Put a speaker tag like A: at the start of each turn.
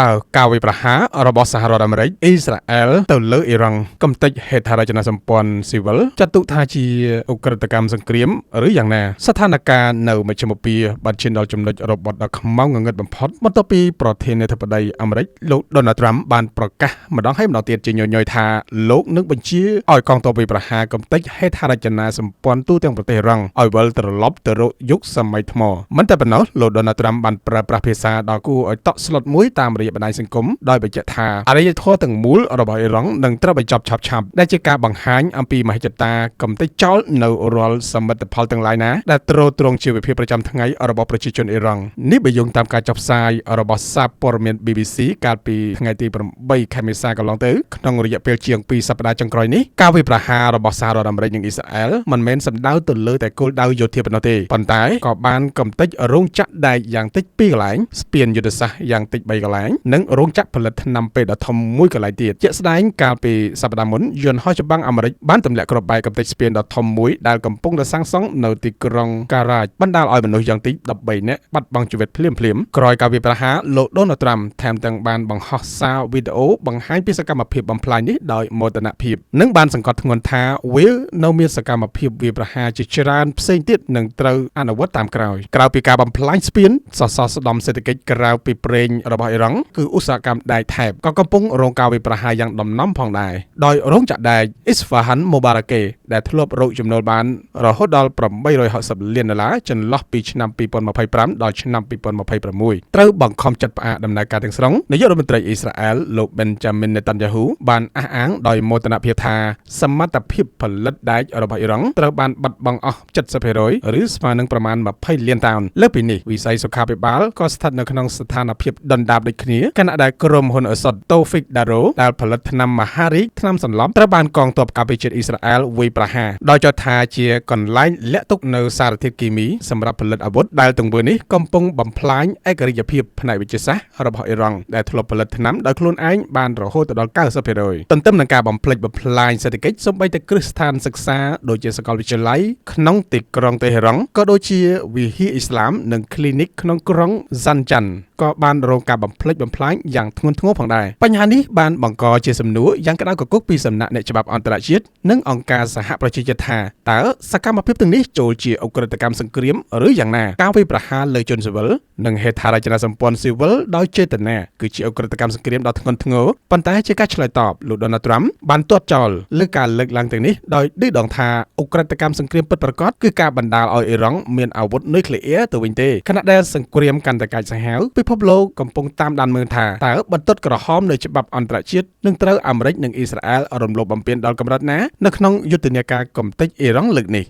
A: តើការវាយប្រហាររបស់សហរដ្ឋអាមេរិកអ៊ីស្រាអែលទៅលើអ៊ីរ៉ង់កំទេចហេដ្ឋារចនាសម្ព័ន្ធស៊ីវិលចាត់ទុកថាជាឧក្រិដ្ឋកម្មសង្គ្រាមឬយ៉ាងណាស្ថានភាពនៅមជ្ឈមបូព៌ាបានឈានដល់ចំណុចរបត់ដ៏ខ្មៅងងឹតបំផុតបន្ទាប់ពីប្រធានាធិបតីអាមេរិកលោក Donald Trump បានប្រកាសម្ដងហើយម្ដងទៀតជាញញយថាលោកនឹងបញ្ជាឲ្យកងទ័ពវាយប្រហារកំទេចហេដ្ឋារចនាសម្ព័ន្ធទូទាំងប្រទេសអ៊ីរ៉ង់ឲ្យវិលត្រឡប់ទៅរកយុគសម័យថ្មមិនតែប៉ុណ្ណោះលោក Donald Trump បានប្រើប្រាស់ភាសាដ៏គួរឲ្យតក់ស្លុតមួយតាមរយៈបណ្ដាញសង្គមដោយបញ្ជាក់ថាអរិយធម៌ទាំងមូលរបស់អ៊ីរ៉ង់នឹងត្រូវបញ្ចប់ឆាប់ៗដែលជាការបង្ហាញអំពីមហិច្ឆតាកំទេចចោលនៅរាល់សមិទ្ធផលទាំងឡាយណាដែលទ្រទ្រង់ជីវភាពប្រចាំថ្ងៃរបស់ប្រជាជនអ៊ីរ៉ង់នេះបើយោងតាមការចុះផ្សាយរបស់សារព័ត៌មាន BBC កាលពីថ្ងៃទី8 ខែមេសាកន្លងទៅក្នុងរយៈពេលជាង2សប្តាហ៍ចុងក្រោយនេះការវាយប្រហាររបស់សហរដ្ឋអាមេរិកនិងអ៊ីស្រាអែលមិនមែនសំដៅទៅលើតែគោលដៅយោធាប៉ុណ្ណោះទេប៉ុន្តែក៏បានកំទេចរោងចក្រដែកយ៉ាងតិច2កន្លែងស្ពានយុទ្ធសាស្ត្រយ៉ាងតិច3កន្លែងនិងរោងចក្រផលិតថ្នាំពេទ្យដ៏ធំមួយកន្លែងទៀតជាក់ស្ដែងកាលពីសប្តាហ៍មុនយន្តហោះចម្បាំងអាមេរិកបានទម្លាក់គ្រាប់បែកកំទេចស្ពានដ៏ធំមួយដែលកំពុងតែសាងសង់នៅទីក្រុងការ៉ាជបណ្ដាលឲ្យមនុស្សយ៉ាងតិច13នាក់បាត់បង់ជីវិតភ្លាមៗក្រោយការវាយប្រហារលោក Donald Trump ថែមទាំងបានបង្ហោះសារវីដេអូបង្ហាញពីសកម្មភាពបំផ្លាញនេះដោយមោទនភាពនិងបានសង្កត់ធ្ងន់ថាវានៅមានសកម្មភាពវាយប្រហារជាច្រើនផ្សេងទៀតនឹងត្រូវអនុវត្តតាមក្រោយក្រៅពីការបំផ្លាញស្ពានសសរស្តម្ភសេដ្ឋកិច្ចក្រៅពីប្រេងរបស់អ៊ីរ៉ង់គឺឧស្សាហកម្មដែកថែបក៏កំពុងរងការវាយប្រហារយ៉ាងដំណំផងដែរដោយរោងចក្រដែក Isfahan Mobarake ដែលធ្លាប់រកចំណូលបានរហូតដល់$860 លានចន្លោះពីឆ្នាំ2025ដល់ឆ្នាំ2026ត្រូវបង្ខំចិត្តផ្អាកដំណើរការទាំងស្រុងនាយករដ្ឋមន្ត្រីអ៊ីស្រាអែលលោក Benjamin Netanyahu បានអះអាងដោយមោទនភាពថាសមត្ថភាពផលិតដែករបស់អ៊ីរ៉ង់ត្រូវបានបាត់បង់អស់ 70% ឬស្មើនឹងប្រមាណ20លានតោនលើសពីនេះវិស័យសុខាភិបាលក៏ស្ថិតនៅក្នុងស្ថានភាពដុនដាបដូចគ្នាខណៈដែលក្រុមហ៊ុនឱសថ Tofik Daro ដែលផលិតថ្នាំមហារីកថ្នាំសន្លប់ត្រូវបានកងទ័ពការពារជាតិអ៊ីស្រាអែលវាយប្រហារដោយចោទថាជាកន្លែងលាក់ទុកនៅសារធាតុគីមីសម្រាប់ផលិតអាវុធដែលទង្វើនេះកំពុងបំផ្លាញឯករាជ្យភាពផ្នែកវិទ្យាសាស្ត្ររបស់អ៊ីរ៉ង់ដែលធ្លាប់ផលិតថ្នាំដោយខ្លួនឯងបានរហូតដល់ 90% ទន្ទឹមនឹងការបំផ្លិចបំផ្លាញសេដ្ឋកិច្ចសូម្បីតែគ្រឹះស្ថានសិក្សាដូចជាសាកលវិទ្យាល័យក្នុងទីក្រុងតេហេរ៉ង់ក៏ដូចជាវិហារអ៊ីស្លាមនិង clinic ក្នុងក្រុង Zanjan ក៏បានរងការបំផ្លិចបំផ្លាញយ៉ាងធ្ងន់ធ្ងរផងដែរបញ្ហានេះបានបង្កជាសំណួរយ៉ាងក្តៅគគុកពីសំណាក់អ្នកច្បាប់អន្តរជាតិនិងអង្គការសហប្រជាជាតិថាតើសកម្មភាពទាំងនេះចូលជាឧក្រិដ្ឋកម្មសង្គ្រាមឬយ៉ាងណាការវាយប្រហារលើជនស៊ីវិលនិងហេដ្ឋារចនាសម្ព័ន្ធស៊ីវិលដោយចេតនាគឺជាឧក្រិដ្ឋកម្មសង្គ្រាមដ៏ធ្ងន់ធ្ងរប៉ុន្តែជាការឆ្លើយតបលោក Donald Trump បានទាត់ចោលលើការលើកឡើងទាំងនេះដោយឌឺដងថាឧក្រិដ្ឋកម្មសង្គ្រាមពិតប្រាកដគឺការបណ្ដាលឲ្យអ៊ីរ៉ង់មានអាវុធនុយក្លេអ៊ែរទៅវិញទេខណៈដែលសង្គ្រាមកាន់តែកាចសាហាវពិភពលោកកំពុងតាមដានមើលថាតើបន្ទាត់ក្រហមនៃច្បាប់អន្តរជាតិនឹងត្រូវអាមេរិកនិងអ៊ីស្រាអែលរំលោភបំពានដល់កម្រិតណានៅក្នុងយុទ្ធនាការកំទេចអ៊ីរ៉ង់លើកនេះ